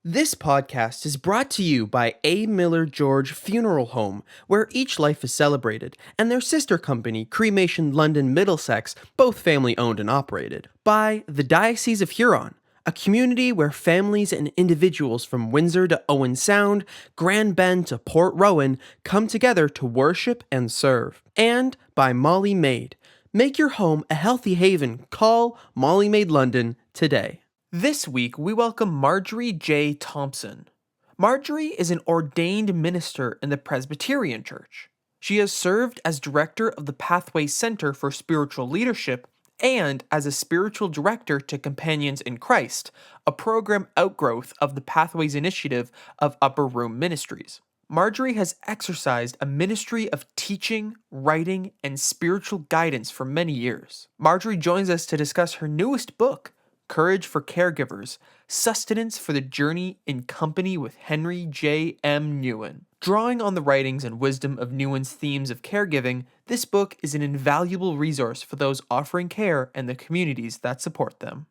This podcast is brought to you by A. Miller George Funeral Home, where each life is celebrated, and their sister company, Cremation London Middlesex, both family owned and operated. By the Diocese of Huron, a community where families and individuals from Windsor to Owen Sound, Grand Bend to Port Rowan come together to worship and serve. And by Molly Maid. Make your home a healthy haven. Call Molly Maid London today. This week, we welcome Marjorie J. Thompson. Marjorie is an ordained minister in the Presbyterian Church. She has served as director of the Pathway Center for Spiritual Leadership and as a spiritual director to Companions in Christ, a program outgrowth of the Pathways initiative of Upper Room Ministries. Marjorie has exercised a ministry of teaching, writing, and spiritual guidance for many years. Marjorie joins us to discuss her newest book, Courage for Caregivers, Sustenance for the Journey in Company with Henri J. M. Nouwen. Drawing on the writings and wisdom of Nouwen's themes of caregiving, this book is an invaluable resource for those offering care and the communities that support them.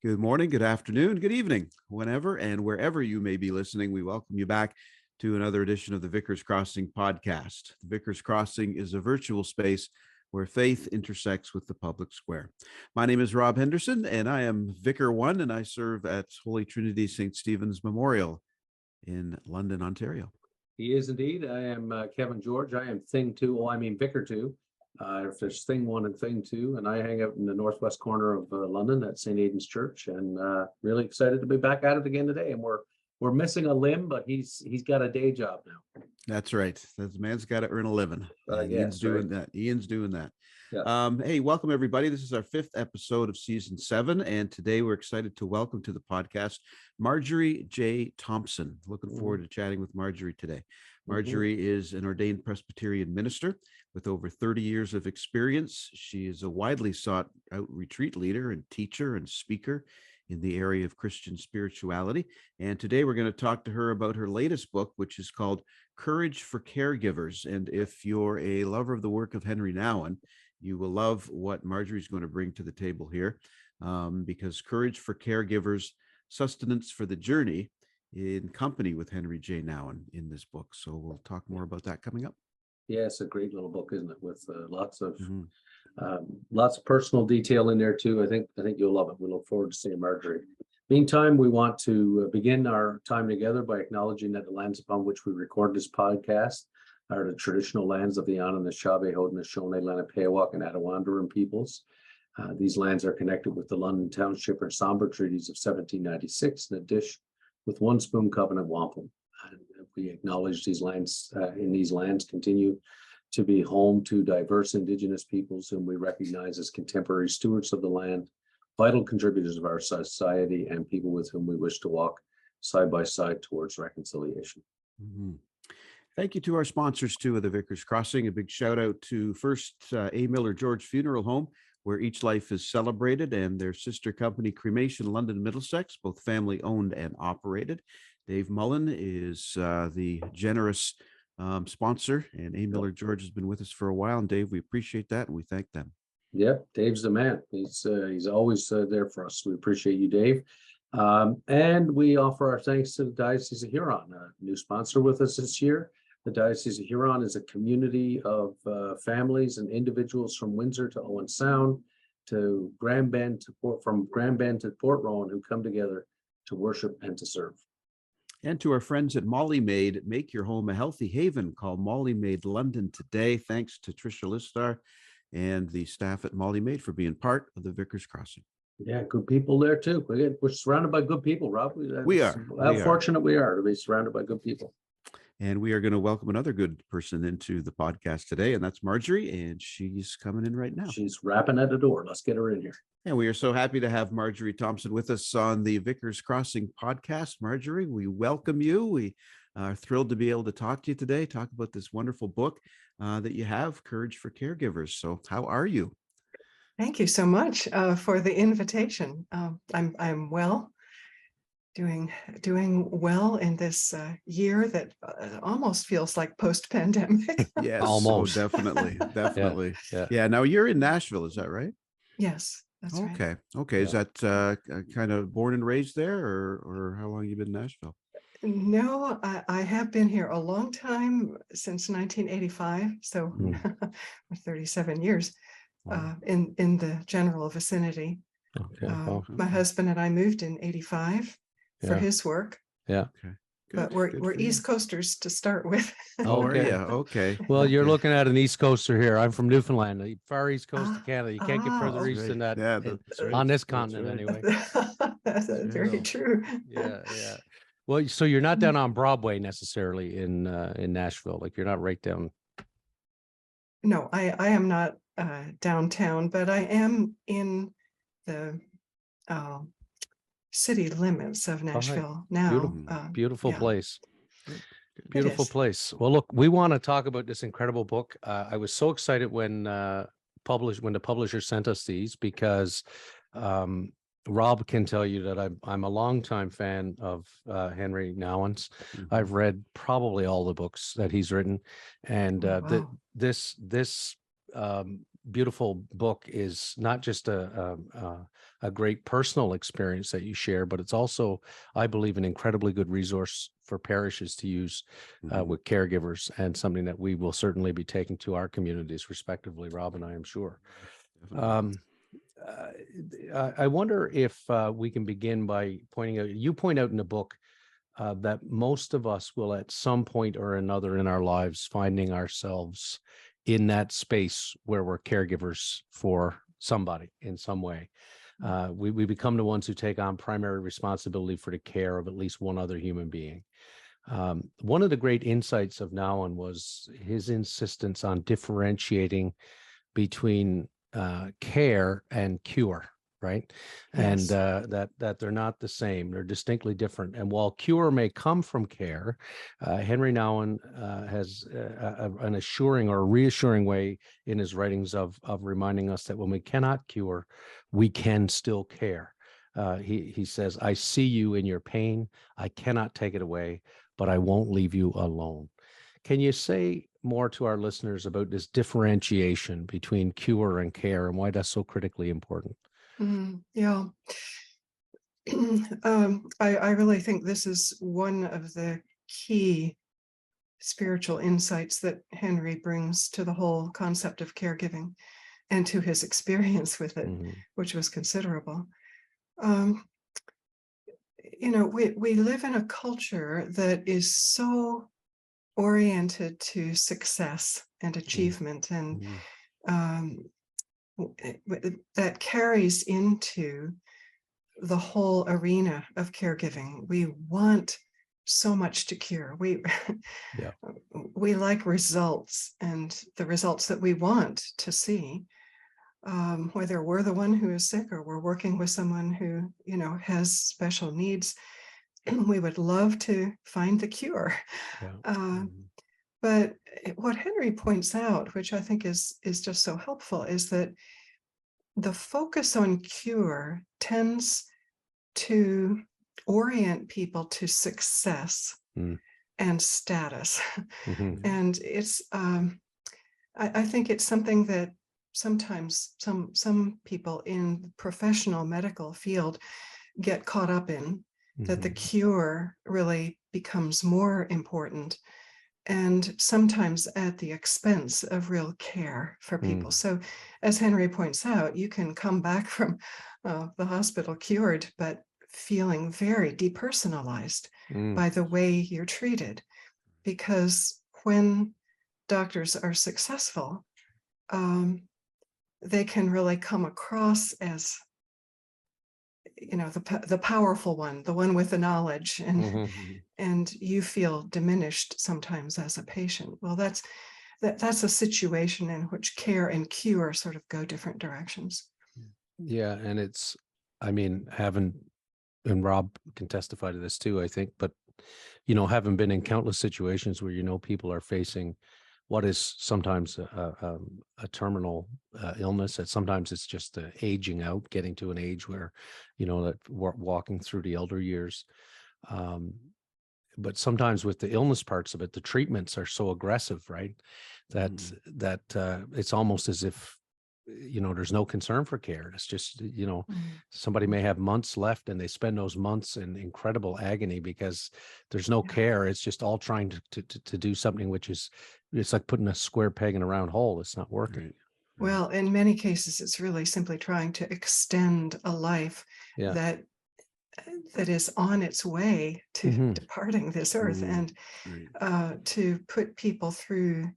Good morning, good afternoon, good evening, whenever and wherever you may be listening. We welcome you back to another edition of the Vicar's Crossing podcast. The Vicar's Crossing is a virtual space where faith intersects with the public square. My name is Rob Henderson, and I am Vicar 1, and I serve at Holy Trinity St. Stephen's Memorial in London, Ontario. He is indeed. I am Kevin George. I am Vicar 2. If there's Thing 1 and Thing 2, and I hang out in the northwest corner of London at St. Aidan's Church, and really excited to be back at it again today. And we're missing a limb, but he's got a day job now. That's right. The man's got to earn a living. Ian's doing that. Ian's doing that. Yeah. Hey, welcome everybody. This is our 5th episode of season 7, and today we're excited to welcome to the podcast Marjorie J. Thompson. Looking forward to chatting with Marjorie today. Marjorie is an ordained Presbyterian minister with over 30 years of experience. She is a widely sought out retreat leader and teacher and speaker in the area of Christian spirituality. And today we're going to talk to her about her latest book, which is called Courage for Caregivers. And if you're a lover of the work of Henri Nouwen, you will love what Marjorie's going to bring to the table here, because Courage for Caregivers, Sustenance for the Journey, in company with Henri J. Nouwen in this book. So we'll talk more about that coming up. Yeah, it's a great little book, isn't it? With lots of personal detail in there too. I think you'll love it. We look forward to seeing Marjorie. Meantime, we want to begin our time together by acknowledging that the lands upon which we record this podcast are the traditional lands of the Anishinaabe, Haudenosaunee, Lenapehoik, and Attawandaron peoples. These lands are connected with the London Township and Sombre Treaties of 1796 and a dish with one spoon covenant wampum. And we acknowledge these lands continue to be home to diverse Indigenous peoples whom we recognize as contemporary stewards of the land, vital contributors of our society, and people with whom we wish to walk side by side towards reconciliation. Thank you to our sponsors too of the Vicar's Crossing. A big shout out to first A. Miller George Funeral Home, where each life is celebrated, and their sister company, Cremation London Middlesex, both family owned and operated. Dave Mullen is the generous sponsor, and A. Miller George has been with us for a while. And Dave, we appreciate that, and we thank them. Yeah, Dave's the man. He's always there for us. We appreciate you, Dave. And we offer our thanks to the Diocese of Huron, a new sponsor with us this year. The Diocese of Huron is a community of families and individuals from Windsor to Owen Sound to Grand Bend to Port Rowan who come together to worship and to serve. And to our friends at Molly Maid, make your home a healthy haven. Call Molly Maid London today. Thanks to Tricia Listar and the staff at Molly Maid for being part of the Vicar's Crossing. Yeah, good people there too. We're surrounded by good people, Rob. We are. How fortunate we are to be surrounded by good people. And we are going to welcome another good person into the podcast today, and that's Marjorie, and she's coming in right now. She's rapping at the door. Let's get her in here. And we are so happy to have Marjorie Thompson with us on the Vicar's Crossing podcast. Marjorie, we welcome you. We are thrilled to be able to talk to you today, talk about this wonderful book that you have, Courage for Caregivers. So how are you? Thank you so much for the invitation. I'm well. doing well in this year that almost feels like post-pandemic. Yes. Almost. Definitely. Definitely. Yeah. Yeah. Now you're in Nashville, is that right? Yes, that's right. Okay. Okay. Is that kind of born and raised there, or how long you been in Nashville? No, I have been here a long time, since 1985, so 37 years in the general vicinity. Okay. My husband and I moved in 85 for his work. Yeah. Okay. But we're East Coasters to start with. Oh, are you? Okay. Well, you're Okay. looking at an East Coaster here. I'm from Newfoundland, the far East Coast of Canada. You can't get further That's east than right. that Yeah, that's right. on this That's continent right. anyway. That's very true. Yeah. Well, so you're not down on Broadway necessarily in Nashville. Like you're not right down. No, I am not downtown, but I am in the city limits of Nashville now. Beautiful yeah. place. Good. Beautiful place. Well, look, we want to talk about this incredible book. I was so excited when the publisher sent us these, because Rob can tell you that I'm a longtime fan of Henri Nouwen's. I've read probably all the books that he's written, and Wow. this beautiful book is not just a great personal experience that you share, but it's also, I believe, an incredibly good resource for parishes to use with caregivers, and something that we will certainly be taking to our communities respectively, Rob and I am sure. I wonder if we can begin by pointing out, you point out in the book that most of us will at some point or another in our lives finding ourselves in that space where we're caregivers for somebody in some way. We become the ones who take on primary responsibility for the care of at least one other human being. One of the great insights of Nouwen was his insistence on differentiating between care and cure, right? Yes. And that they're not the same, they're distinctly different. And while cure may come from care, Henri Nouwen has an assuring or reassuring way in his writings of reminding us that when we cannot cure, we can still care. He says, I see you in your pain, I cannot take it away, but I won't leave you alone. Can you say more to our listeners about this differentiation between cure and care, and why that's so critically important? Yeah. I really think this is one of the key spiritual insights that Henri brings to the whole concept of caregiving, and to his experience with it, which was considerable. We live in a culture that is so oriented to success and achievement, and that carries into the whole arena of caregiving. We want so much to cure. We like results, and the results that we want to see, whether we're the one who is sick or we're working with someone who, has special needs. We would love to find the cure. But what Henri points out, which I think is just so helpful, is that the focus on cure tends to orient people to success and status. And it's, I think it's something that sometimes some people in the professional medical field get caught up in, that the cure really becomes more important, and sometimes at the expense of real care for people. So as Henri points out, you can come back from the hospital cured, but feeling very depersonalized by the way you're treated. Because when doctors are successful, they can really come across as, the powerful one, the one with the knowledge, and you feel diminished sometimes as a patient. Well, that's a situation in which care and cure sort of go different directions. Yeah, and it's, having, and Rob can testify to this too, I think, but having been in countless situations where people are facing what is sometimes a terminal illness, and sometimes it's just aging out, getting to an age where, that we're walking through the elder years. But sometimes with the illness parts of it, the treatments are so aggressive, right? That it's almost as if, there's no concern for care. It's just, somebody may have months left and they spend those months in incredible agony because there's no care. It's just all trying to do something, which is, it's like putting a square peg in a round hole. It's not working. Right. Well, in many cases, it's really simply trying to extend a life that is on its way to departing this earth, and to put people through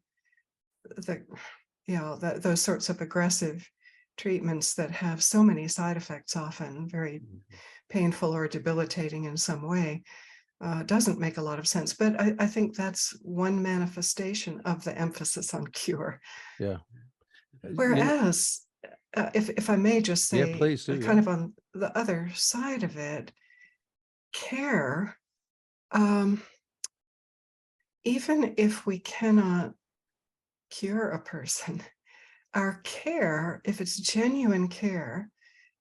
those sorts of aggressive treatments that have so many side effects, often very painful or debilitating in some way, doesn't make a lot of sense. But I think that's one manifestation of the emphasis on cure. Yeah. Whereas, if I may just say, please do, kind of on the other side of it, care, even if we cannot cure a person, our care, if it's genuine care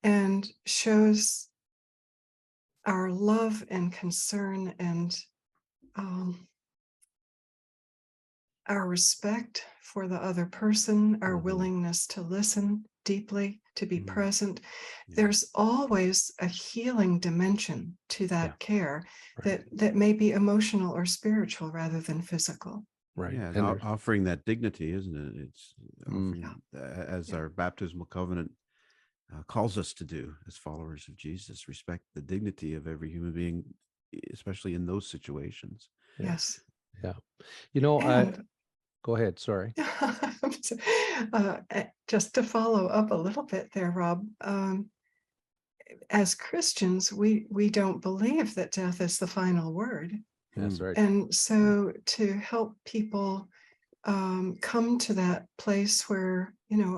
and shows our love and concern and our respect for the other person, our willingness to listen deeply, to be present, there's always a healing dimension to that care that may be emotional or spiritual rather than physical. Right. Yeah, And offering that dignity, isn't it? It's offering, as our baptismal covenant calls us to do as followers of Jesus, respect the dignity of every human being, especially in those situations. Yes. Yeah. Go ahead. Sorry. Just to follow up a little bit there, Rob, as Christians, we don't believe that death is the final word. That's right. And so to help people come to that place where,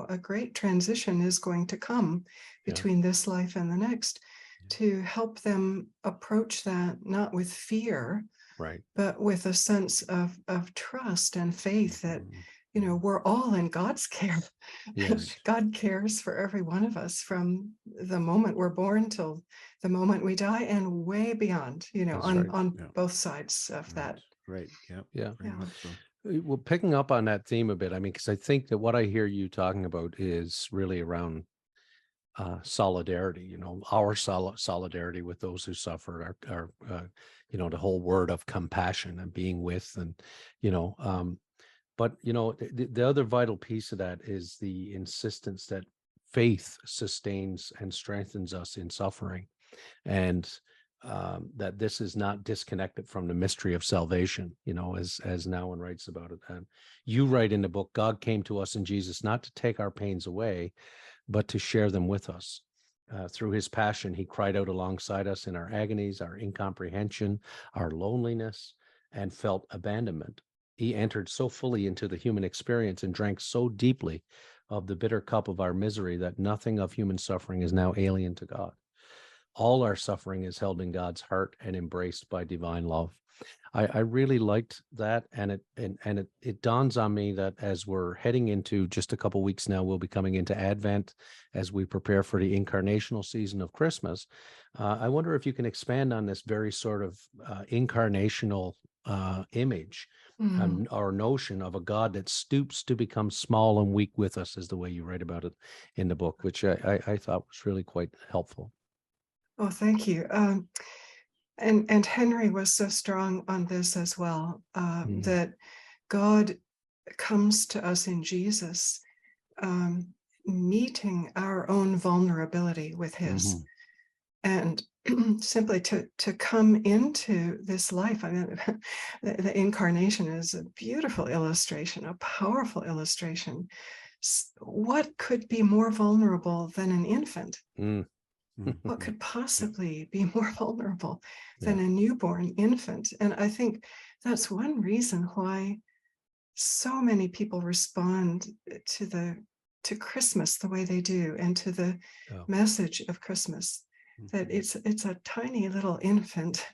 a great transition is going to come between this life and the next, to help them approach that not with fear, right, but with a sense of trust and faith that, we're all in God's care. Yes. God cares for every one of us from the moment we're born till the moment we die, and way beyond, on both sides of that. Right. Yep. Yeah. Very much so. Well, picking up on that theme a bit, because I think that what I hear you talking about is really around solidarity, our solidarity with those who suffer, our the whole word of compassion and being with, and, but, the other vital piece of that is the insistence that faith sustains and strengthens us in suffering, and that this is not disconnected from the mystery of salvation, as Nouwen writes about it. And you write in the book, God came to us in Jesus not to take our pains away, but to share them with us. Through his passion, he cried out alongside us in our agonies, our incomprehension, our loneliness, and felt abandonment. He entered so fully into the human experience and drank so deeply of the bitter cup of our misery that nothing of human suffering is now alien to God. All our suffering is held in God's heart and embraced by divine love. I really liked that, and it dawns on me that as we're heading into just a couple weeks now, we'll be coming into Advent as we prepare for the incarnational season of Christmas. I wonder if you can expand on this very sort of incarnational image, our notion of a God that stoops to become small and weak with us, is the way you write about it in the book, which I thought was really quite helpful. Oh, thank you. And Henri was so strong on this as well, that God comes to us in Jesus, meeting our own vulnerability with his, and simply to come into this life. I mean, the incarnation is a beautiful illustration, a powerful illustration. What could be more vulnerable than an infant? What could possibly be more vulnerable than a newborn infant? And I think that's one reason why so many people respond to Christmas the way they do, and to the message of Christmas, that it's a tiny little infant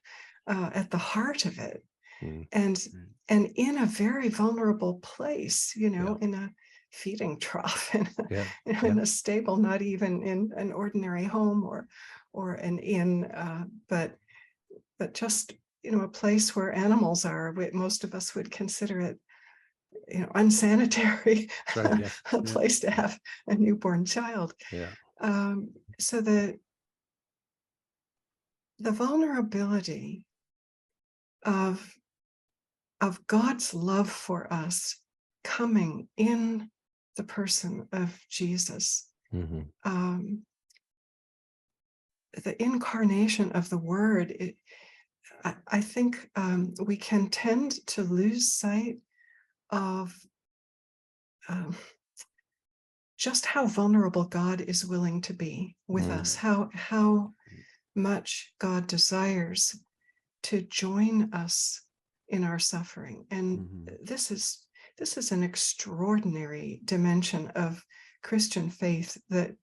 at the heart of it, and Right. and in a very vulnerable place, in a feeding trough, in a stable, not even in an ordinary home or an inn, but just a place where animals are. Most of us would consider it unsanitary. Right, yeah. A place to have a newborn child. Yeah. So the vulnerability of God's love for us coming in the person of Jesus, the incarnation of the Word, I think we can tend to lose sight of just how vulnerable God is willing to be with us, how much God desires to join us in our suffering. And this is an extraordinary dimension of Christian faith that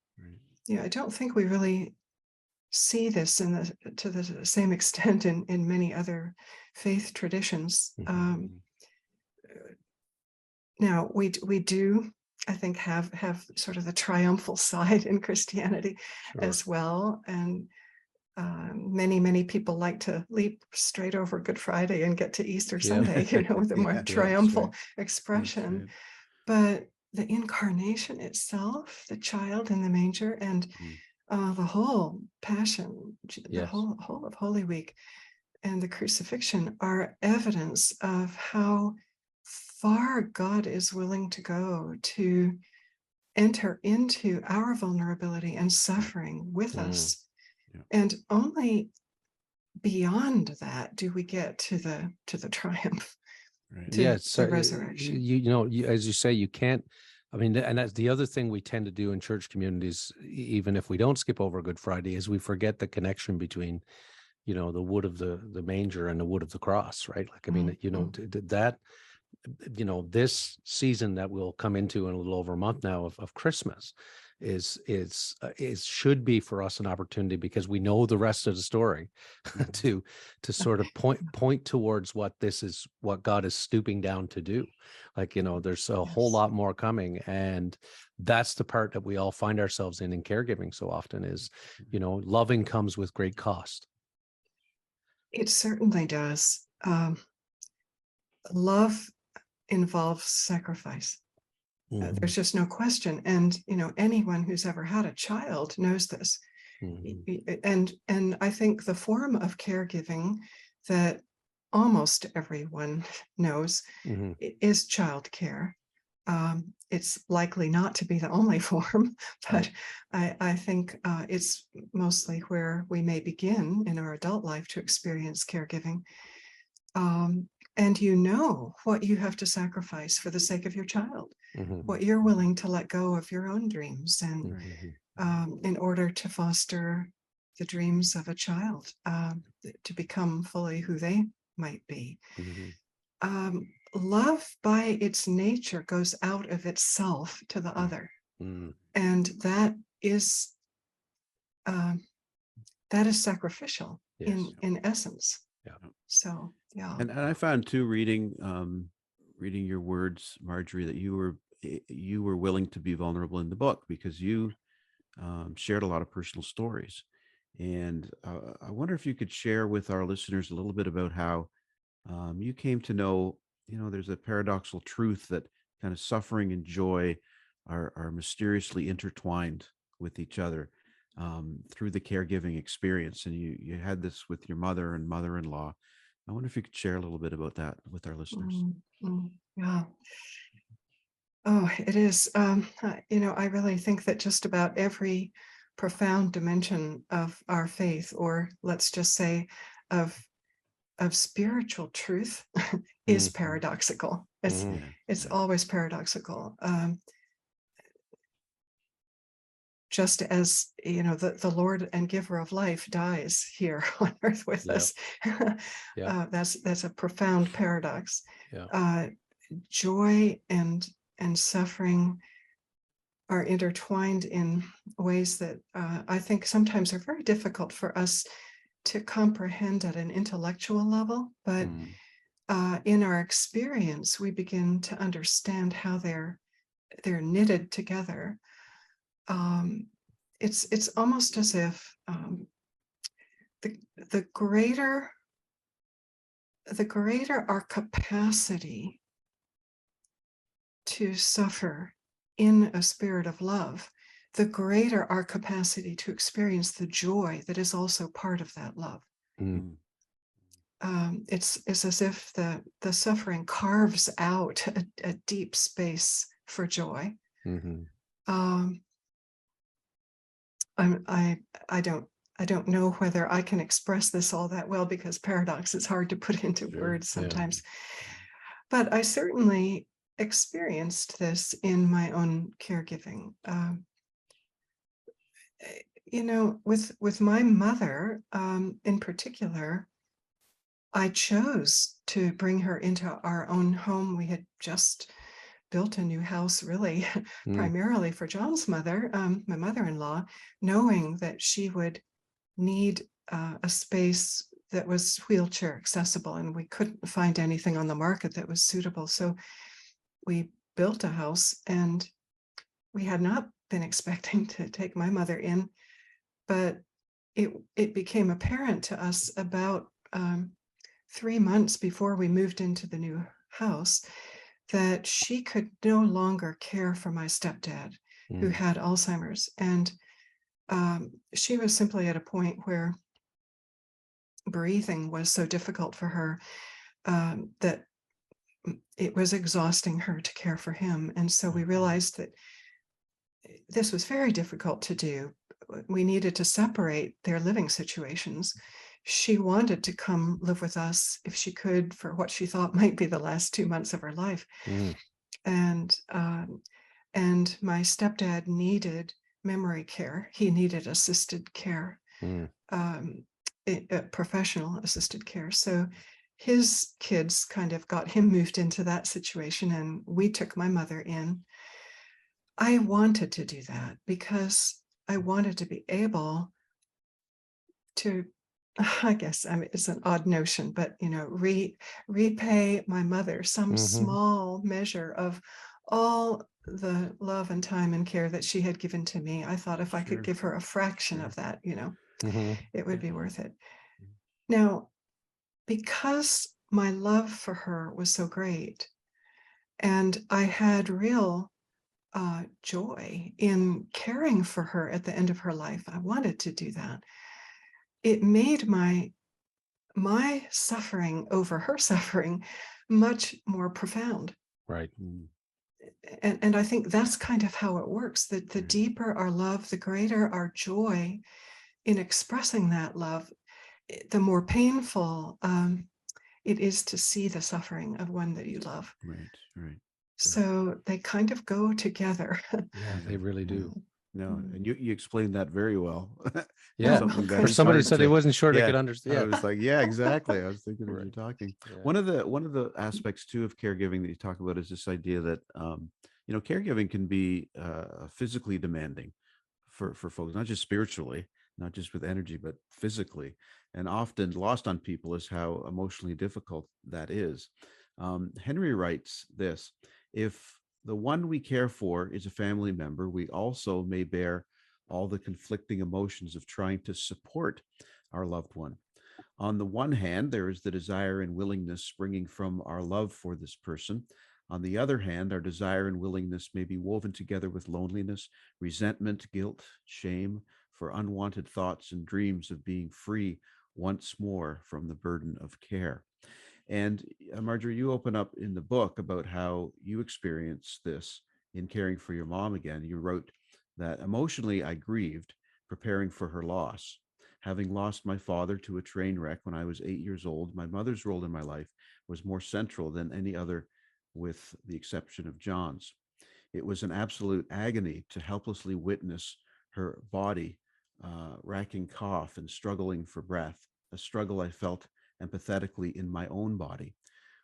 I don't think we really see this to the same extent in many other faith traditions. Now we do, I think, have sort of the triumphal side in Christianity as well, and many people like to leap straight over Good Friday and get to Easter Sunday, with a more triumphal expression. But the incarnation itself, the child in the manger, and the whole Passion, the whole of Holy Week, and the crucifixion are evidence of how far God is willing to go to enter into our vulnerability and suffering with us. And only beyond that do we get to the triumph, the resurrection. As you say, you can't. I mean, and that's the other thing we tend to do in church communities, even if we don't skip over Good Friday, is we forget the connection between, the wood of the manger and the wood of the cross, right? Like, I mean, that, this season that we'll come into in a little over a month now of Christmas is should be for us an opportunity, because we know the rest of the story, to sort of point towards what God is stooping down to do. Like, there's a whole lot more coming, and that's the part that we all find ourselves in caregiving so often is, loving comes with great cost. It certainly does. Love involves sacrifice. There's just no question. And, anyone who's ever had a child knows this. And I think the form of caregiving that almost everyone knows is childcare. It's likely not to be the only form, but I think it's mostly where we may begin in our adult life to experience caregiving. And what you have to sacrifice for the sake of your child, what you're willing to let go of your own dreams, and in order to foster the dreams of a child to become fully who they might be. Love by its nature goes out of itself to the other. And that is sacrificial in essence. So, yeah. And I found too, reading your words, Marjorie, that you were willing to be vulnerable in the book, because you shared a lot of personal stories. And I wonder if you could share with our listeners a little bit about how you came to know, there's a paradoxical truth that kind of suffering and joy are mysteriously intertwined with each other through the caregiving experience. And you had this with your mother and mother-in-law. I wonder if you could share a little bit about that with our listeners. Yeah. Oh, it is. I really think that just about every profound dimension of our faith, or let's just say of spiritual truth, is paradoxical. It's always paradoxical. Just as the Lord and giver of life dies here on earth with us. That's a profound paradox. Joy and suffering are intertwined in ways that I think sometimes are very difficult for us to comprehend at an intellectual level, but in our experience, we begin to understand how they're knitted together. It's almost as if the greater our capacity to suffer in a spirit of love, the greater our capacity to experience the joy that is also part of that love. Mm. It's as if the suffering carves out a deep space for joy. Mm-hmm. I don't know whether I can express this all that well, because paradox is hard to put into words sometimes. But I certainly experienced this in my own caregiving. With my mother in particular, I chose to bring her into our own home. We had just built a new house, really, primarily for John's mother, my mother-in-law, knowing that she would need a space that was wheelchair accessible, and we couldn't find anything on the market that was suitable. So we built a house, and we had not been expecting to take my mother in, but it became apparent to us about 3 months before we moved into the new house that she could no longer care for my stepdad, who had Alzheimer's. And she was simply at a point where breathing was so difficult for her that it was exhausting her to care for him. And so we realized that this was very difficult to do. We needed to separate their living situations. She wanted to come live with us if she could for what she thought might be the last 2 months of her life. And my stepdad needed memory care. He needed assisted care, professional assisted care. So his kids kind of got him moved into that situation, and we took my mother in. I wanted to do that because I wanted to be able to, I guess, it's an odd notion, but repay my mother some small measure of all the love and time and care that she had given to me. I thought if I could give her a fraction of that, it would be worth it. Now, because my love for her was so great, and I had real joy in caring for her at the end of her life, I wanted to do that. It made my suffering over her suffering much more profound. Right. And I think that's kind of how it works. That the deeper our love, the greater our joy in expressing that love, the more painful it is to see the suffering of one that you love. Right. So they kind of go together. Yeah, they really do. No, and you explained that very well. Yeah, for somebody who said he wasn't sure they could understand. I was like, yeah, exactly. I was thinking as you're talking. Yeah. One of the aspects too of caregiving that you talk about is this idea that caregiving can be physically demanding for folks, not just spiritually, not just with energy, but physically, and often lost on people is how emotionally difficult that is. Henri writes this: if the one we care for is a family member, we also may bear all the conflicting emotions of trying to support our loved one. On the one hand, there is the desire and willingness springing from our love for this person. On the other hand, our desire and willingness may be woven together with loneliness, resentment, guilt, shame, for unwanted thoughts and dreams of being free once more from the burden of care. And Marjorie, you open up in the book about how you experienced this in caring for your mom again. You wrote that emotionally I grieved, preparing for her loss. Having lost my father to a train wreck when I was 8 years old, my mother's role in my life was more central than any other, with the exception of John's. It was an absolute agony to helplessly witness her body racking cough and struggling for breath, a struggle I felt empathetically in my own body.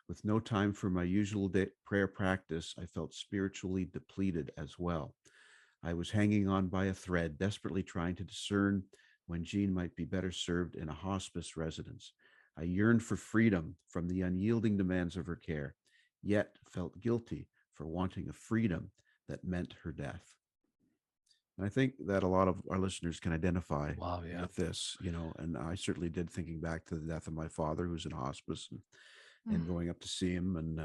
With no time for my usual prayer practice, I felt spiritually depleted as well. I was hanging on by a thread, desperately trying to discern when Jean might be better served in a hospice residence. I yearned for freedom from the unyielding demands of her care, yet felt guilty for wanting a freedom that meant her death. And I think that a lot of our listeners can identify with this, and I certainly did, thinking back to the death of my father, who's in hospice, and going up to see him, and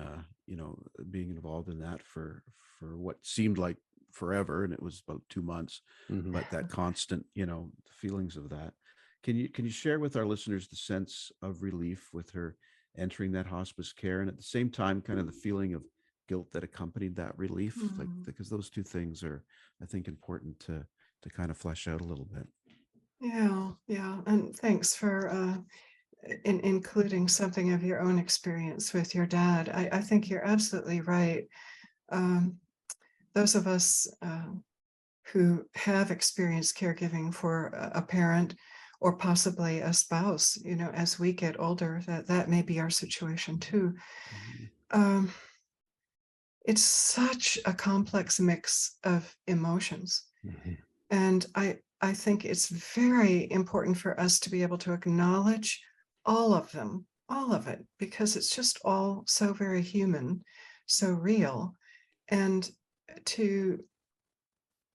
being involved in that for what seemed like forever, and it was about 2 months, but that constant, feelings of that. Can you share with our listeners the sense of relief with her entering that hospice care, and at the same time, kind of the feeling of guilt that accompanied that relief, like, because those two things are, I think, important to kind of flesh out a little bit. Yeah, and thanks for including something of your own experience with your dad. I think you're absolutely right. Those of us who have experienced caregiving for a parent or possibly a spouse, as we get older, that may be our situation too. It's such a complex mix of emotions. And I think it's very important for us to be able to acknowledge all of them, all of it, because it's just all so very human, so real, and to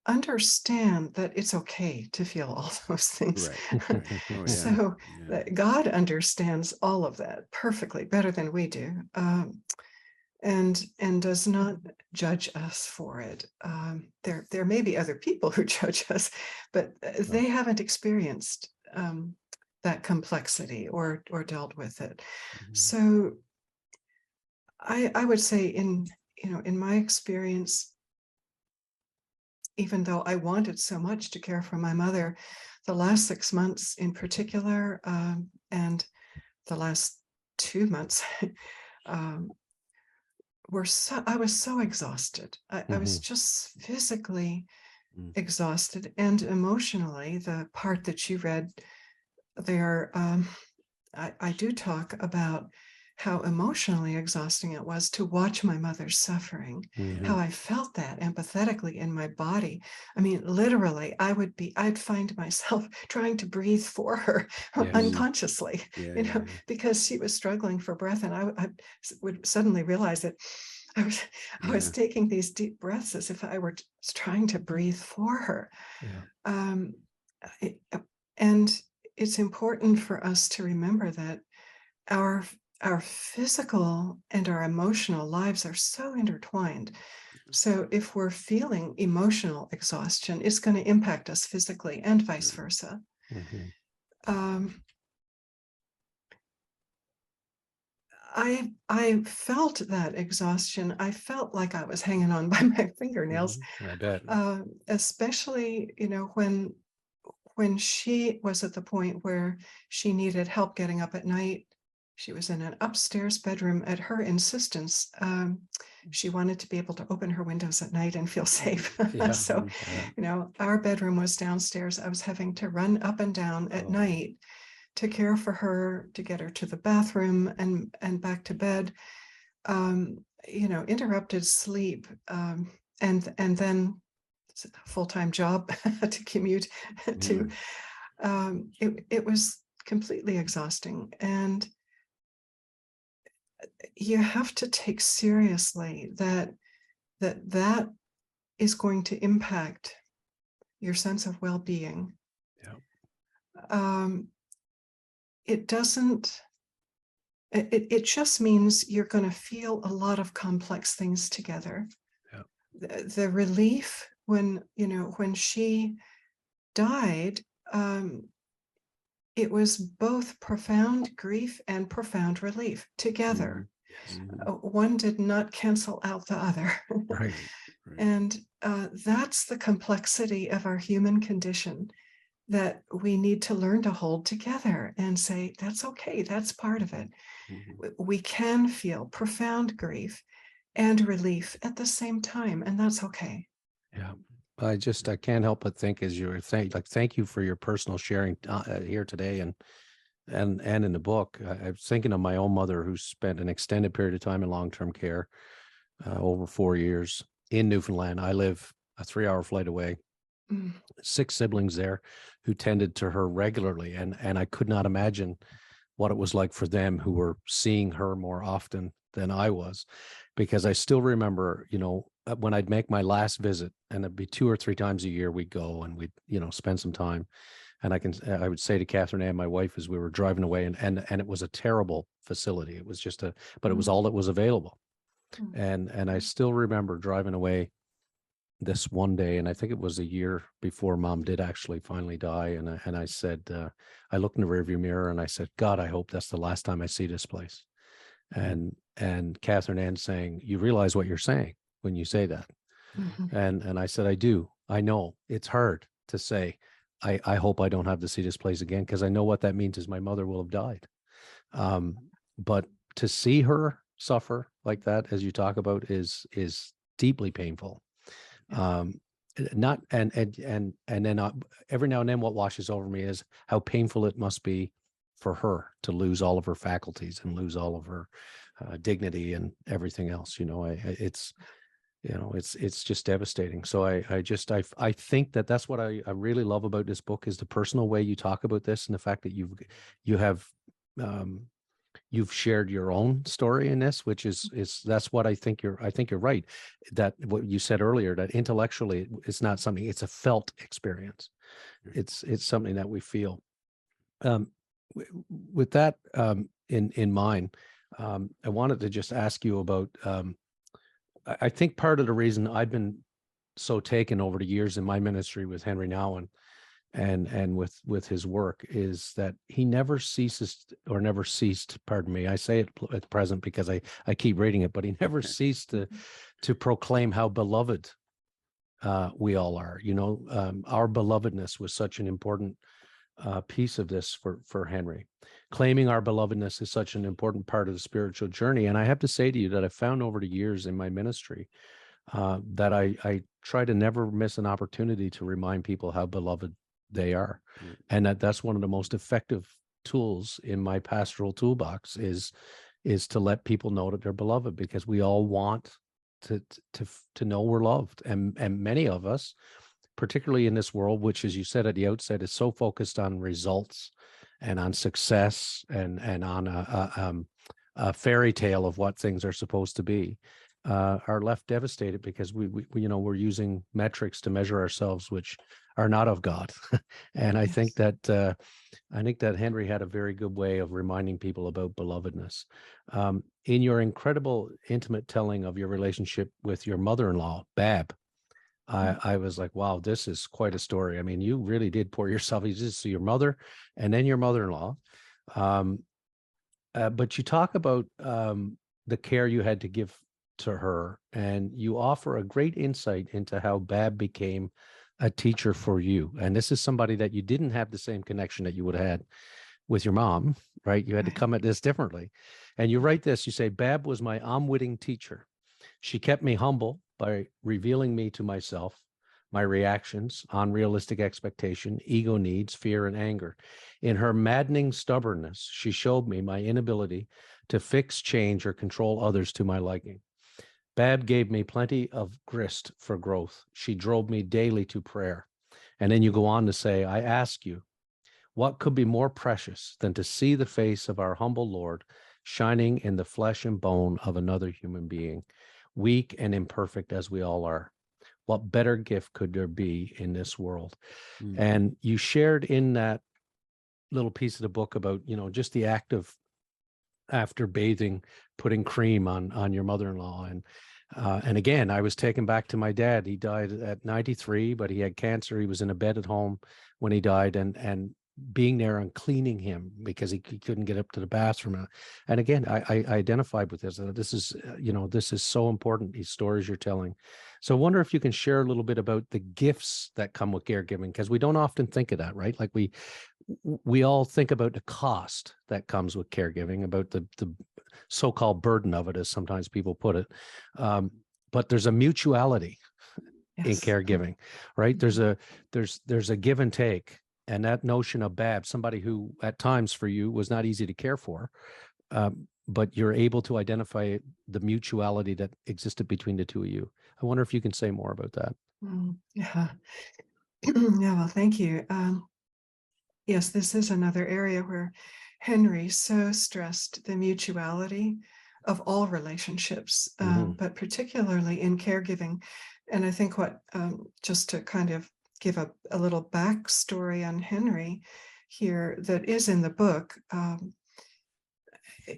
understand that it's okay to feel all those things. Right. Oh, yeah. So that God understands all of that perfectly, better than we do. And does not judge us for it. There may be other people who judge us, but they haven't experienced that complexity or dealt with it. So I would say in my experience, even though I wanted so much to care for my mother, the last 6 months in particular, and the last 2 months, I was so exhausted. I was just physically exhausted, and emotionally. The part that you read there, I do talk about how emotionally exhausting it was to watch my mother's suffering, how I felt that empathetically in my body. I mean, literally, I'd find myself trying to breathe for her unconsciously, because she was struggling for breath, and I would suddenly realize that I was taking these deep breaths as if I were trying to breathe for her. And it's important for us to remember that our physical and our emotional lives are so intertwined. So if we're feeling emotional exhaustion, it's going to impact us physically and vice versa. I felt that exhaustion. I felt like I was hanging on by my fingernails. I bet. Especially, when she was at the point where she needed help getting up at night. She was in an upstairs bedroom at her insistence. She wanted to be able to open her windows at night and feel safe. So, our bedroom was downstairs. I was having to run up and down at night to care for her, to get her to the bathroom and back to bed. Interrupted sleep, and then a full-time job to commute to. It was completely exhausting, and you have to take seriously that is going to impact your sense of well-being. It doesn't. It just means you're going to feel a lot of complex things together. The relief when she died, it was both profound grief and profound relief together. One did not cancel out the other. Right. And that's the complexity of our human condition that we need to learn to hold together and say, that's okay, that's part of it. We can feel profound grief and relief at the same time, and that's okay. I can't help but think, as you're thank you for your personal sharing here today and in the book. I was thinking of my own mother, who spent an extended period of time in long-term care, over 4 years in Newfoundland. I live a 3-hour flight away. 6 siblings there who tended to her regularly, and I could not imagine what it was like for them who were seeing her more often than I was, because I still remember, when I'd make my last visit, and it'd be 2 or 3 times a year, we'd go and we'd, spend some time. And I would say to Catherine and my wife as we were driving away, and it was a terrible facility. It was just but it was all that was available. And I still remember driving away this one day, and I think it was a year before Mom did actually finally die. And I said, I looked in the rearview mirror and I said, God, I hope that's the last time I see this place. And Catherine Ann saying, you realize what you're saying when you say that. And I said, I do. I know it's hard to say, I hope I don't have to see this place again, because I know what that means is my mother will have died. But to see her suffer like that, as you talk about, is deeply painful. Not and then every now and then what washes over me is how painful it must be for her to lose all of her faculties and lose all of her dignity and everything else. It's just devastating. So I think that's what I really love about this book, is the personal way you talk about this, and the fact that you've shared your own story in this, which is that's what I think you're right. That what you said earlier, that intellectually it's not something, it's a felt experience. It's something that we feel. With that in mind, I wanted to just ask you about, I think part of the reason I've been so taken over the years in my ministry with Henri Nouwen and with his work is that he never ceased, pardon me, I say it at present because I keep reading it, but he never ceased to proclaim how beloved we all are. Our belovedness was such an important piece of this for Henri. Claiming our belovedness is such an important part of the spiritual journey. And I have to say to you that I've found over the years in my ministry that I try to never miss an opportunity to remind people how beloved they are. And that's one of the most effective tools in my pastoral toolbox is to let people know that they're beloved, because we all want to know we're loved. And many of us, particularly in this world, which, as you said at the outset, is so focused on results and on success and on a fairy tale of what things are supposed to be, are left devastated because we're using metrics to measure ourselves, which are not of God. And I think that Henri had a very good way of reminding people about belovedness. In your incredible intimate telling of your relationship with your mother-in-law, Bab, I was like, wow, this is quite a story. I mean, you really did pour yourself into your mother and then your mother-in-law. But you talk about the care you had to give to her, and you offer a great insight into how Bab became a teacher for you. And this is somebody that you didn't have the same connection that you would have had with your mom, right? You had to come at this differently. And you write this, you say, Bab was my unwitting teacher. She kept me humble by revealing me to myself, my reactions, unrealistic expectation, ego needs, fear, and anger. In her maddening stubbornness, she showed me my inability to fix, change, or control others to my liking. Bab gave me plenty of grist for growth. She drove me daily to prayer. And then you go on to say, I ask you, what could be more precious than to see the face of our humble Lord shining in the flesh and bone of another human being, weak and imperfect as we all are? What better gift could there be in this world? And you shared in that little piece of the book about, just the act of, after bathing, putting cream on your mother-in-law. And again, I was taken back to my dad. He died at 93, but he had cancer. He was in a bed at home when he died, and being there and cleaning him because he couldn't get up to the bathroom. And again, I identified with this. This is so important, these stories you're telling. So I wonder if you can share a little bit about the gifts that come with caregiving, because we don't often think of that, right? Like we all think about the cost that comes with caregiving, about the so-called burden of it, as sometimes people put it. But there's a mutuality in caregiving, right? There's a give and take. And that notion of Bab, somebody who at times for you was not easy to care for, but you're able to identify the mutuality that existed between the two of you. I wonder if you can say more about that. Yeah. Yeah, well, thank you. Yes, this is another area where Henri so stressed the mutuality of all relationships, but particularly in caregiving. And I think what, just to kind of give a little backstory on Henri here that is in the book,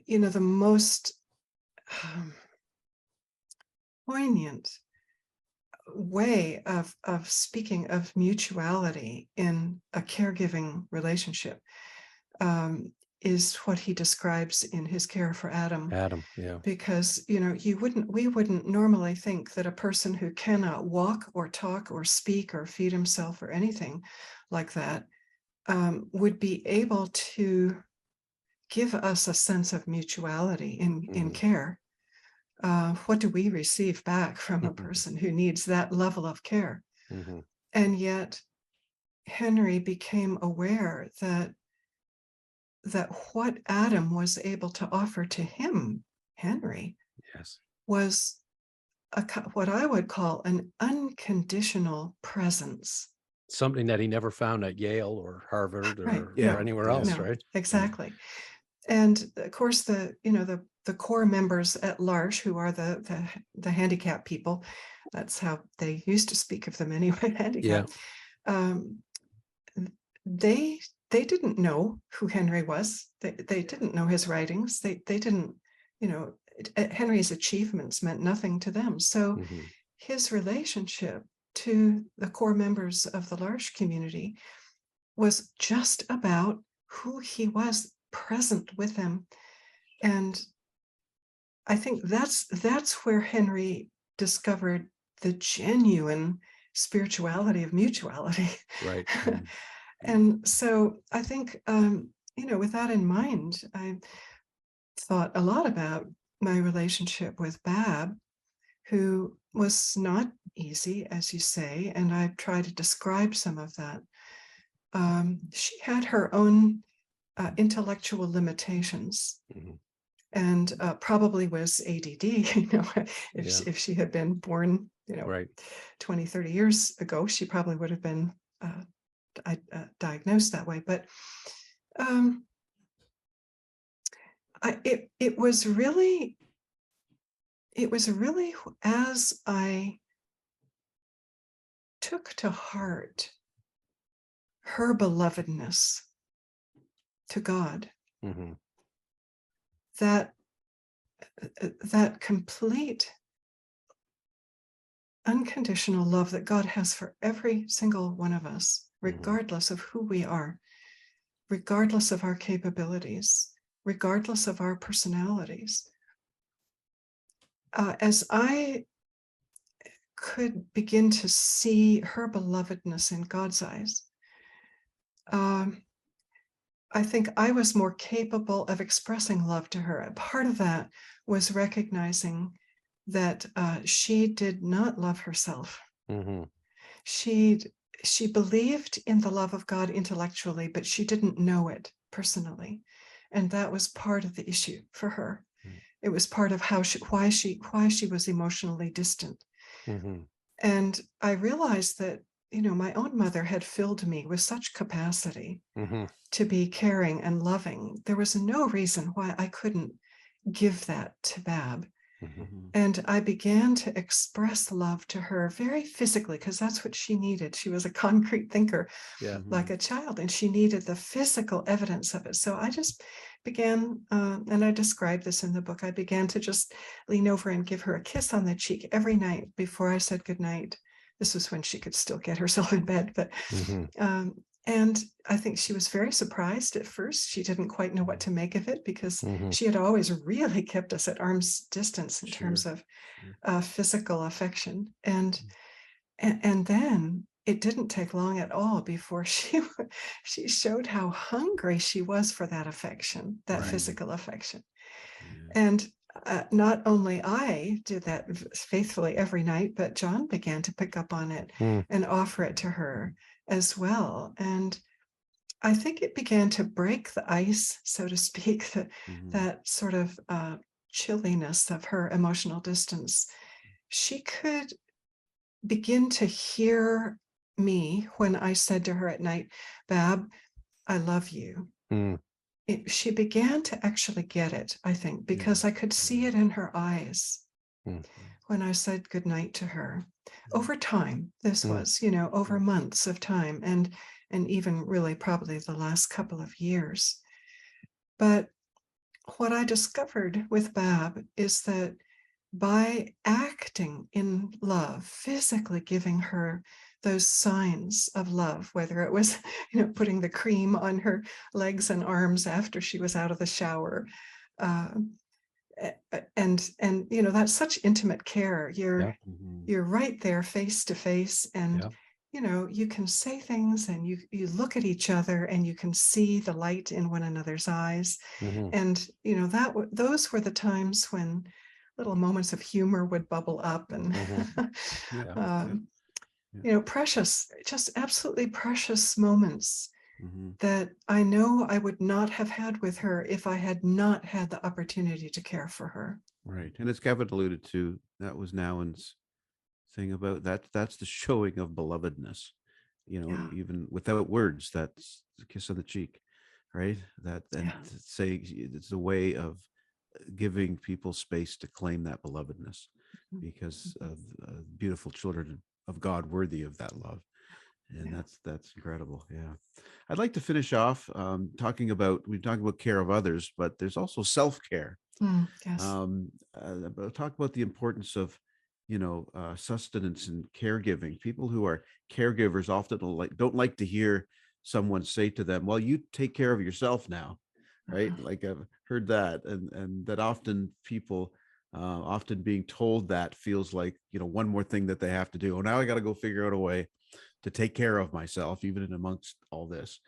the most poignant way of speaking of mutuality in a caregiving relationship is what he describes in his care for Adam. Yeah. Because, we wouldn't normally think that a person who cannot walk or talk or speak or feed himself or anything like that would be able to give us a sense of mutuality in care. What do we receive back from a person who needs that level of care? And yet Henri became aware that what Adam was able to offer to him, Henri, was what I would call an unconditional presence. Something that he never found at Yale or Harvard or anywhere else, No, right? Exactly. And of course, the core members at L'Arche, who are the handicapped people, that's how they used to speak of them anyway, handicapped. They didn't know who Henri was. They didn't know his writings. They didn't, Henri's achievements meant nothing to them. So his relationship to the core members of the L'Arche community was just about who he was, present with them. And I think that's where Henri discovered the genuine spirituality of mutuality. Right. And so I think, with that in mind, I thought a lot about my relationship with Bab, who was not easy, as you say, and I try to describe some of that. She had her own intellectual limitations, and probably was ADD, if she had been born, 20, 30 years ago, she probably would have been diagnosed that way. But it was really as I took to heart her belovedness to God, that complete unconditional love that God has for every single one of us, regardless of who we are, regardless of our capabilities, regardless of our personalities. As I could begin to see her belovedness in God's eyes, I think I was more capable of expressing love to her. Part of that was recognizing that she did not love herself. She believed in the love of God intellectually, but she didn't know it personally, and that was part of the issue for her. It was part of why she was emotionally distant. And I realized that my own mother had filled me with such capacity to be caring and loving. There was no reason why I couldn't give that to Bab. And I began to express love to her very physically, because that's what she needed. She was a concrete thinker, like a child, and she needed the physical evidence of it. So I just began, and I describe this in the book, I began to just lean over and give her a kiss on the cheek every night before I said goodnight. This was when she could still get herself in bed, but and I think she was very surprised at first. She didn't quite know what to make of it, because she had always really kept us at arm's distance in terms of physical affection. And then it didn't take long at all before she showed how hungry she was for that affection, that physical affection. And not only I did that faithfully every night, but John began to pick up on it and offer it to her as well. And I think it began to break the ice, so to speak, that sort of chilliness of her emotional distance. She could begin to hear me when I said to her at night, Bab, I love you. she began to actually get it, I think, because I could see it in her eyes when I said goodnight to her. Over time, this was, over months of time, and even really probably the last couple of years. But what I discovered with Bab is that by acting in love, physically giving her those signs of love, whether it was, putting the cream on her legs and arms after she was out of the shower, and that's such intimate care. You're right there face to face, and you can say things, and you look at each other, and you can see the light in one another's eyes. And those were the times when little moments of humor would bubble up, and precious, just absolutely precious moments that I know I would not have had with her if I had not had the opportunity to care for her. Right. And as Kevin alluded to, that was Nouwen's thing about that. That's the showing of belovedness, even without words. That's the kiss on the cheek, right? Say it's a way of giving people space to claim that belovedness, because of beautiful children of God worthy of that love. And that's incredible. Yeah. I'd like to finish off talking about care of others, but there's also self-care. Yes. Talk about the importance of, sustenance and caregiving. People who are caregivers often don't like to hear someone say to them, well, you take care of yourself now. Right. Like I've heard that, and that often people often being told that feels like, one more thing that they have to do. Oh, now I got to go figure out a way to take care of myself, even in amongst all this.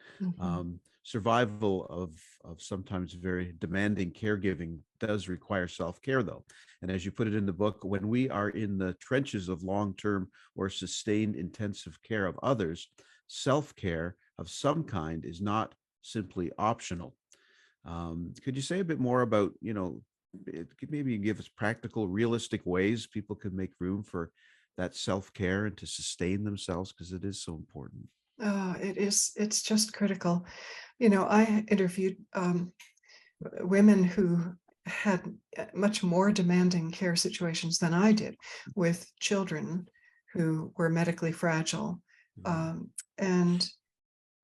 Survival of sometimes very demanding caregiving does require self-care, though. And as you put it in the book, when we are in the trenches of long-term or sustained intensive care of others, self-care of some kind is not simply optional. Could you say a bit more about, maybe give us practical, realistic ways people could make room for that self-care and to sustain themselves, because it is so important? It is. It's just critical. I interviewed women who had much more demanding care situations than I did, with children who were medically fragile. And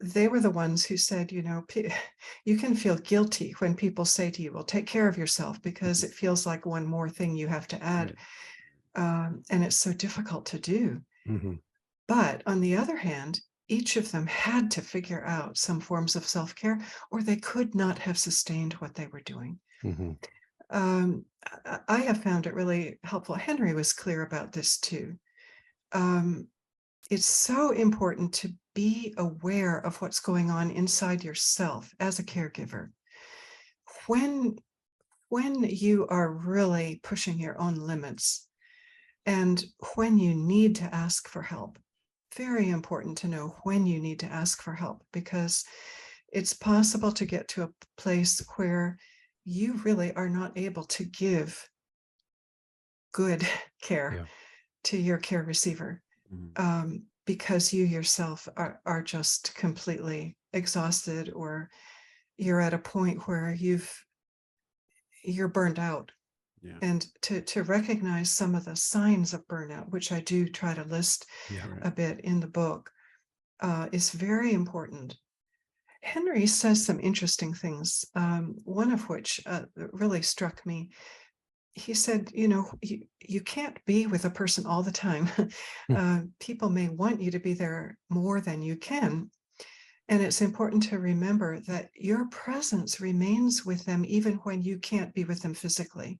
they were the ones who said, you can feel guilty when people say to you, well, take care of yourself, because it feels like one more thing you have to add. And it's so difficult to do. But on the other hand, each of them had to figure out some forms of self-care, or they could not have sustained what they were doing. I have found it really helpful. Henri was clear about this too. It's so important to be aware of what's going on inside yourself as a caregiver. When you are really pushing your own limits, and when you need to ask for help, very important to know when you need to ask for help, because it's possible to get to a place where you really are not able to give good care to your care receiver, because you yourself are just completely exhausted, or you're at a point where you're burned out. And to recognize some of the signs of burnout, which I do try to list a bit in the book, is very important. Henri says some interesting things, one of which really struck me. He said, you can't be with a person all the time. People may want you to be there more than you can. And it's important to remember that your presence remains with them even when you can't be with them physically.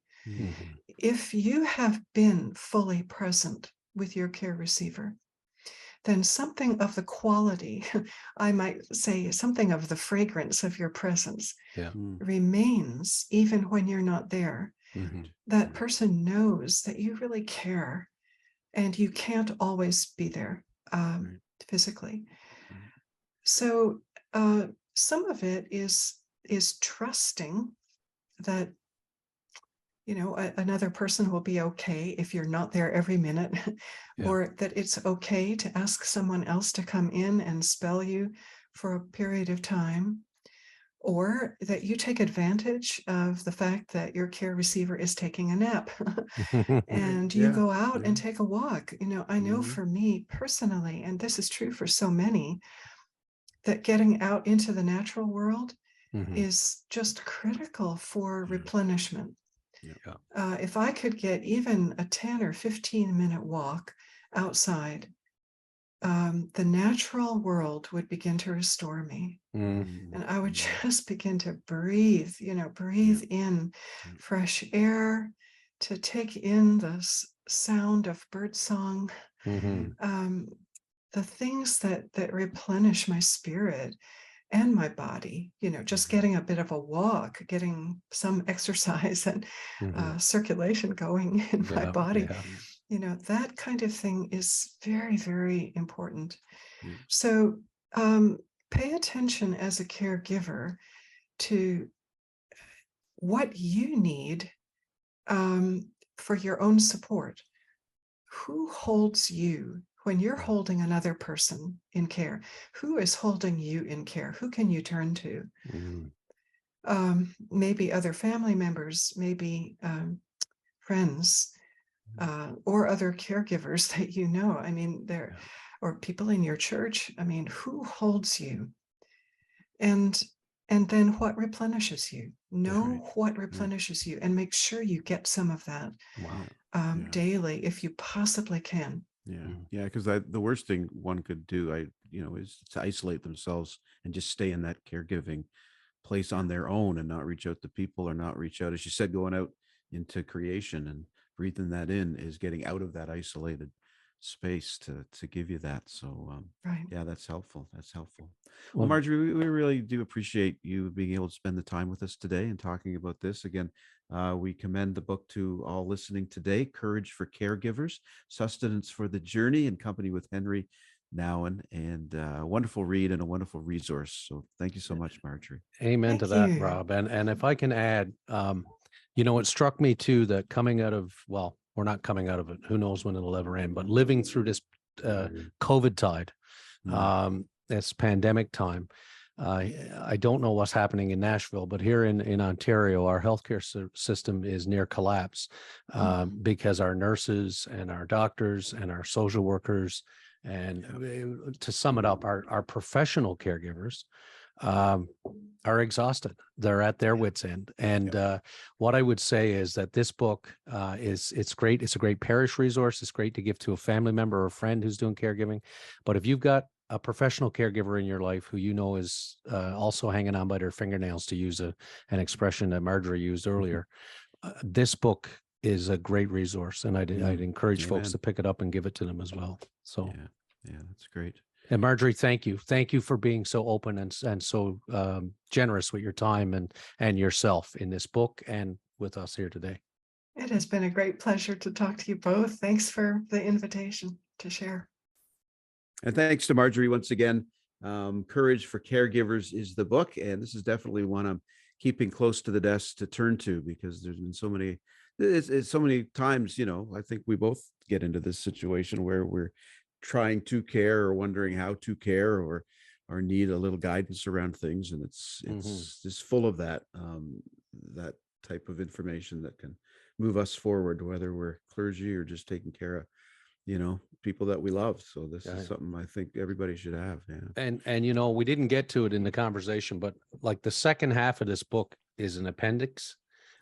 If you have been fully present with your care receiver, then something of the quality, I might say something of the fragrance of your presence remains even when you're not there. That person knows that you really care, and you can't always be there physically. So some of it is trusting that another person will be okay if you're not there every minute, or that it's okay to ask someone else to come in and spell you for a period of time. or that you take advantage of the fact that your care receiver is taking a nap and you Yeah, go out yeah. and take a walk. I know for me personally, and this is true for so many, that getting out into the natural world is just critical for replenishment. Yeah. If I could get even a 10 or 15-minute walk outside, the natural world would begin to restore me. And I would just begin to breathe, breathe in fresh air, to take in the sound of birdsong, the things that replenish my spirit and my body, just getting a bit of a walk, getting some exercise and circulation going in my body. That kind of thing is very, very important. So pay attention as a caregiver to what you need for your own support. Who holds you when you're holding another person in care? Who is holding you in care? Who can you turn to? Maybe other family members, maybe friends, or other caregivers that you know. I mean, or people in your church. I mean, who holds you? And then what replenishes you? Know what replenishes you, and make sure you get some of that daily if you possibly can. Yeah, because the worst thing one could do, is to isolate themselves and just stay in that caregiving place on their own and not reach out to people, or not reach out, as you said, going out into creation and breathing that in is getting out of that isolated space to give you that. So yeah, that's helpful. Well, Marjorie, we really do appreciate you being able to spend the time with us today and talking about this. Again, we commend the book to all listening today: Courage for Caregivers, Sustenance for the Journey, in company with Henri, Nouwen, and a wonderful read and a wonderful resource. So thank you so much, Marjorie. Amen to that, Rob. And if I can add, it struck me too that coming out of, well, we're not coming out of it, who knows when it'll ever end, but living through this COVID tide, this pandemic time, I don't know what's happening in Nashville, but here in Ontario, our healthcare system is near collapse because our nurses and our doctors and our social workers, and to sum it up, our professional caregivers are exhausted. They're at their wits' end. And what I would say is that this book it's great. It's a great parish resource. It's great to give to a family member or a friend who's doing caregiving. But if you've got a professional caregiver in your life who is also hanging on by their fingernails, to use an expression that Marjorie used earlier, this book is a great resource, and I'd encourage folks to pick it up and give it to them as well. So yeah, that's great. And Marjorie, thank you for being so open and so generous with your time and yourself in this book and with us here today. It has been a great pleasure to talk to you both. Thanks for the invitation to share. And thanks to Marjorie once again. Courage for Caregivers is the book, and this is definitely one I'm keeping close to the desk to turn to, because there's been so many, it's so many times, I think we both get into this situation where we're trying to care or wondering how to care, or need a little guidance around things, and it's just full of that that type of information that can move us forward, whether we're clergy or just taking care of people that we love. So this is something I think everybody should have. And we didn't get to it in the conversation, but like the second half of this book is an appendix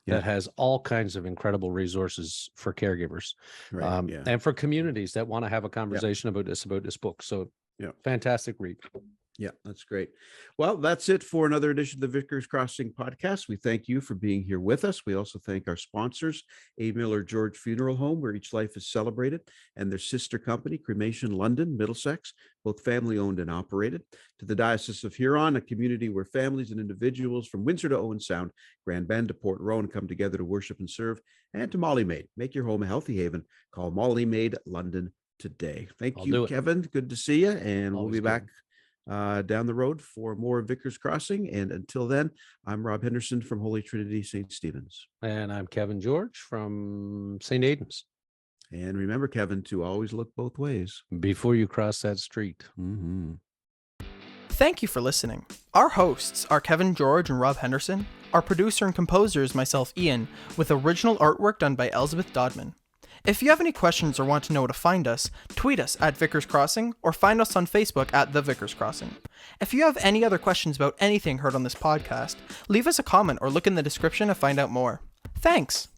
that has all kinds of incredible resources for caregivers, and for communities that want to have a conversation about this book. So fantastic read. Yeah, that's great. Well, that's it for another edition of the Vickers Crossing podcast. We thank you for being here with us. We also thank our sponsors, A. Miller George Funeral Home, where each life is celebrated, and their sister company, Cremation London, Middlesex, both family owned and operated. To the Diocese of Huron, a community where families and individuals from Windsor to Owen Sound, Grand Bend to Port Rowan come together to worship and serve. And to Molly Maid, make your home a healthy haven. Call Molly Maid London today. Thank you, Kevin. Good to see you. And we'll be back down the road for more Vickers Crossing. And until then, I'm Rob Henderson from Holy Trinity St. Stephen's. And I'm Kevin George from St. Aidan's. And remember, Kevin, to always look both ways before you cross that street. Thank you for listening. Our hosts are Kevin George and Rob Henderson. Our producer and composer is myself, Ian, with original artwork done by Elizabeth Dodman. If you have any questions or want to know where to find us, tweet us at Vickers Crossing or find us on Facebook at The Vickers Crossing. If you have any other questions about anything heard on this podcast, leave us a comment or look in the description to find out more. Thanks!